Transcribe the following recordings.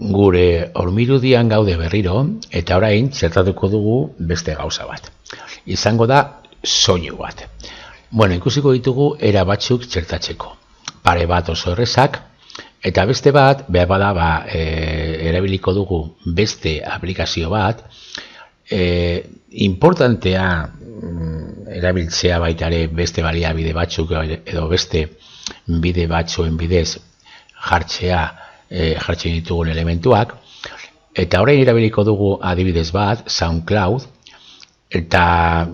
Gure hormirudian gaude berriro, eta orain txertatuko dugu beste gauza bat. Izango da soinu bat. Bueno, ikusiko ditugu era batzuk txertatzeko. Pare bat oso errezak, eta beste bat, behar bada, erabiliko dugu beste aplikazio bat, importantea erabiltzea baitare beste baliabide batzuk edo beste bide batzuen bidez jartzen ditugun elementuak, eta orain erabiliko dugu adibidez bat, SoundCloud, eta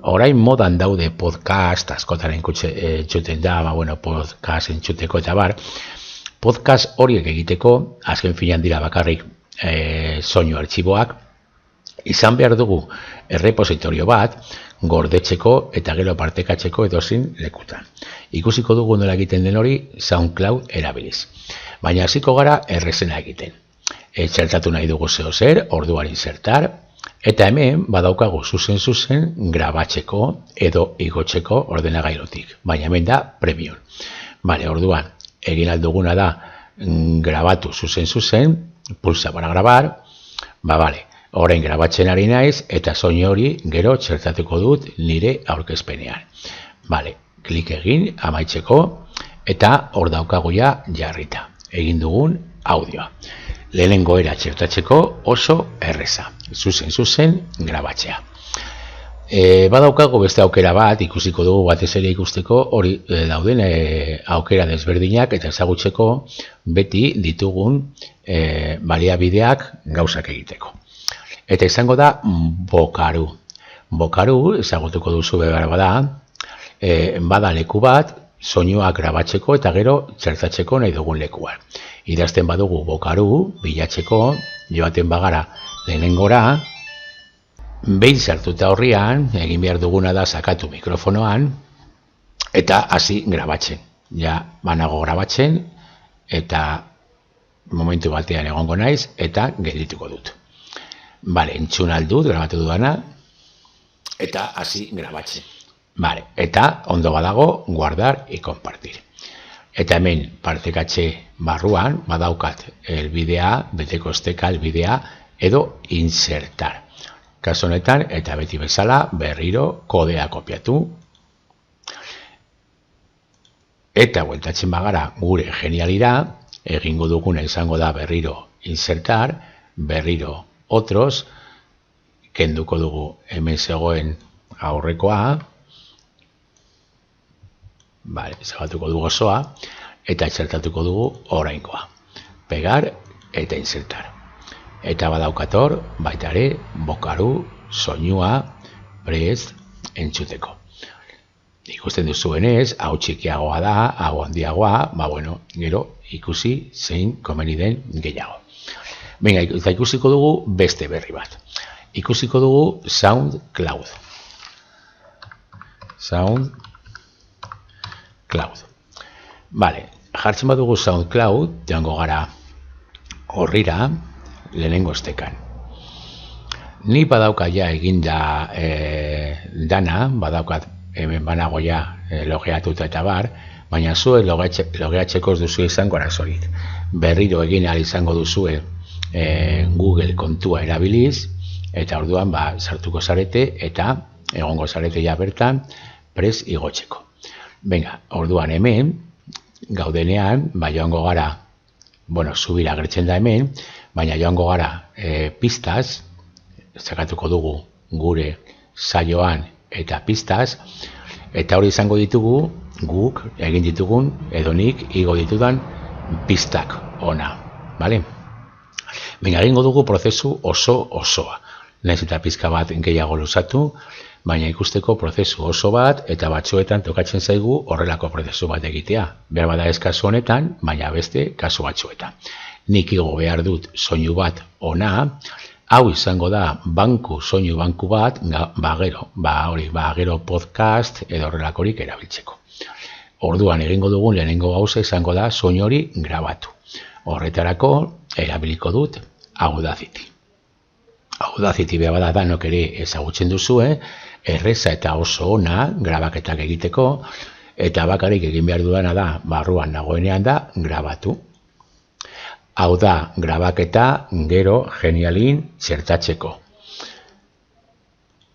orain modan daude podcast, askotan entzuten da, podcast entzuteko eta bar, podcast horiek egiteko, azken finean dira bakarrik soinu artxiboak, izan behar dugu errepositorio bat, gordetzeko eta gero partekatzeko edozin lekutan. Ikusiko dugu nola egiten den hori SoundCloud erabiliz. Baina hasiko gara errezena egiten. Txertatu nahi dugu zeo zer, orduan insertar, eta hemen badaukagu zuzen grabatzeko edo igotzeko ordenagailutik. Baina hemen da premium. Bale, orduan, egin alduguna da grabatu zuzen, pulsa para grabar, bale. Orain grabatzen ari naiz eta soinu hori gero txertatuko dut nire aurkezpenean. Bale, klik egin amaitzeko eta hor daukagu ja jarrita. Egin dugun audioa. Lehenengo era txertatzeko oso erreza. Zuzen grabatzea. Badaukagu beste aukera bat, ikusiko dugu batez ere ikusteko hori dauden aukera desberdinak eta ezagutzeko beti ditugun baliabideak gauzak egiteko. Eta izango da Bokaru. Bokaru, ezagutuko duzu behar bada leku bat, soinuak grabatzeko eta gero txertatzeko nahi dugun lekuan. Idazten badugu Bokaru, bilatzeko, joaten bagara lehenengora, behin sartuta horrian, egin behar duguna da sakatu mikrofonoan, eta hasi grabatzen. Ja, banago grabatzen, eta momentu batean egongo naiz, eta geldituko dut. Bale, entzun aldut, grabatu dudana, eta hasi grabatzen. Bale, eta ondo badago, guardar y compartir. Eta hemen partekatze barruan, badaukat elbidea, beteko esteka elbidea, edo insertar. Kaso honetan, eta beti bezala, berriro kodea kopiatu. Eta bueltatzen bagara gure genialira, egingo duguna izango da berriro insertar, berriro otros, kenduko dugu hemen zegoen aurrekoa, ezabatuko dugu osoa, eta txertatuko dugu orainkoa. Pegar eta insertar. Eta badaukator, baitare, Bokaru, soinua, prest, entzuteko. Ikusten duzuenez, hau txikiagoa da, hau handiagoa, gero ikusi zein komeni den gehiago. Venga, eta ikusiko dugu beste berri bat. Ikusiko dugu SoundCloud. Bale, jartzen badugu SoundCloud, joango gara horrira, lehenengo estekan. Ni badauka ja eginda dana, badaukat hemen banago ja logeatuta eta bar, baina zue logeatzeko ez duzu izango arazorik. Berriro egin ahal izango duzue Google kontua erabiliz, eta orduan sartuko zarete eta egongo zarete ja bertan prest igotzeko. Venga, orduan hemen, gaudenean, joango gara, zubira agertzen da hemen, baina joango gara pistaz, zakatuko dugu gure saioan eta pistaz, eta hori izango ditugu, guk egin ditugun, edo nik igo ditudan pistak ona, bale? Baina egingo dugu prozesu osoa. Nahiz eta pizka bat gehiago luzatu, baina ikusteko prozesu oso bat eta batzuetan tokatzen zaigu horrelako prozesu bat egitea. Behar bada ez kasu honetan, baina beste kasu batzuetan. Nik igo behar dut soinu bat ona, hau izango da soinu banku bat, gero podcast edo horrelakorik erabiltzeko. Orduan egingo dugun lehenengo gauza izango da soinu hori grabatu. Horretarako erabiliko dut Audacity. Audacity behar bada danok ere ezagutzen duzue, erreza eta oso ona grabaketak egiteko, eta bakarrik egin behar dudana da, barruan nagoenean da, grabatu. Hau da, grabaketa gero genialin txertatzeko.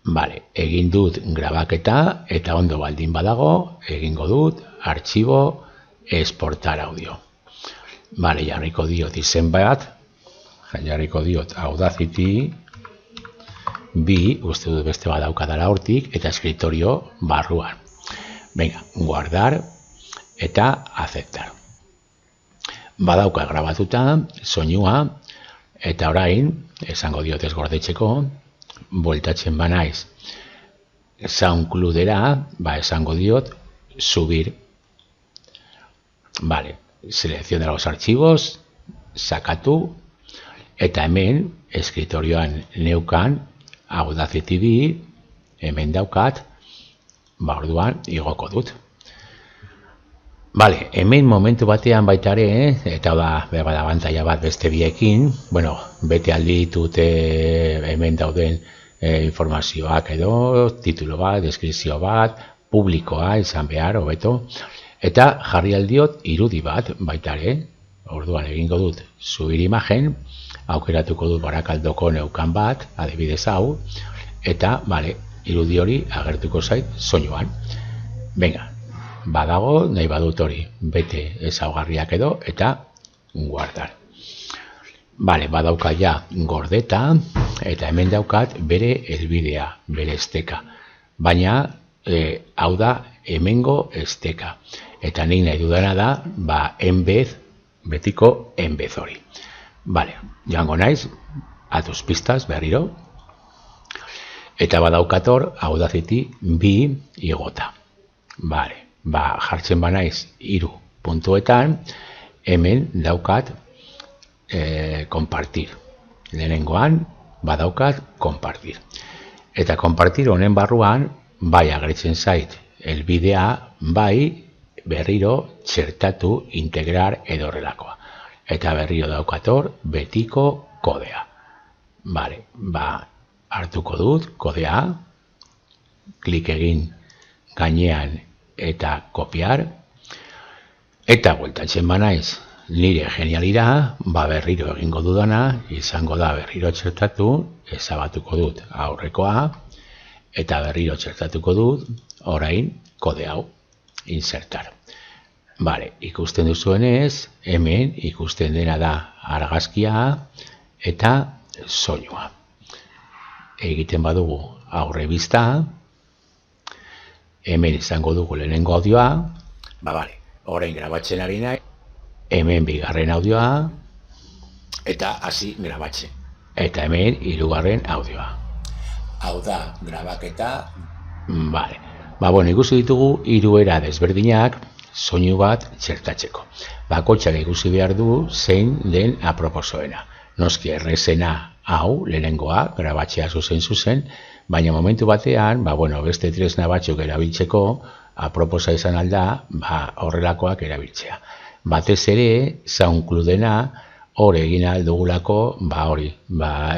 Vale, egin dut grabaketa eta ondo baldin badago, egingo dut artxibo exportar audio. Vale, jarriko diot izen bat, jarriko diot Audacity bi, uste dut beste bat daukadala hortik, eta eskritorio barruan. Venga, guardar eta aceptar. Badauka grabatuta, soinua, eta orain, esango diot ez gordetzeko, bueltatzen banaiz SoundCloudera, esango diot subir. Vale, selecciona los archivos, sakatu, eta hemen escritorioan neukan Audacity bi, hemen daukat, orduan igoko dut. Vale, hemen momentu batean baita ere, eta da abantaila bat beste biekin, bueno, bete aldi ditut hemen dauden informazioak edo, titulo bat, deskripzio bat, publikoa izan behar, hobeto, eta jarri aldiot irudi bat baita ere, orduan egingo dut subir imagen, aukeratuko dut Barakaldoko neukan bat, adibidez hau, eta, vale, irudi hori agertuko zait soinuan. Venga, badago, nahi badut hori, bete ezaugarriak edo, eta guardar. Vale, badauka ja gordeta, eta hemen daukat bere helbidea, bere esteka. Baina, hau da, hemengo esteka. Eta nik nahi dudana da, enbez, betiko enbez hori. Vale, joango naiz, atuz pistas berriro, eta badaukator Audacity bi igota. Vale, jartzen banaiz 3 puntuetan, hemen daukat compartir. Lehenengoan badaukat compartir. Eta compartir honen barruan, bai agertzen zait helbidea, bai berriro txertatu, integrar edo horrelakoa. Eta berriro daukator betiko kodea. Vale, hartuko dut kodea, klik egin gainean eta kopiar, eta bueltatzen banaiz nire genialira, berriro egingo dudana, izango da berriro txertatu, ezabatuko dut aurrekoa, eta berriro txertatuko dut, orain kode hau, insertar. Vale, ikusten duzuenez, hemen ikusten dena da argazkia eta soinua. Egiten badugu aurre bista, hemen izango dugu lehenengo audioa, vale, orain grabatzen ari nahi, hemen bigarren audioa, eta hasi grabatzen. Eta hemen hirugarren audioa. Hau da, grabaketa, vale. Bueno, ikusi ditugu 3 era desberdinak, soinu bat txertatzeko. Bakoitzak ikusi behar du zein den aproposoena. Noski errezena hau, lehenengoa, grabatzea zuzen, baina momentu batean, beste tresna batzuk erabiltzeko, aproposa izan alda, horrelakoak erabiltzea. Batez ere, SoundCloudena hor egin aldugulako,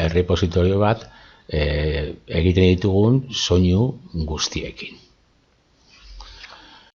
errepositorio bat egiten ditugun soinu guztiekin.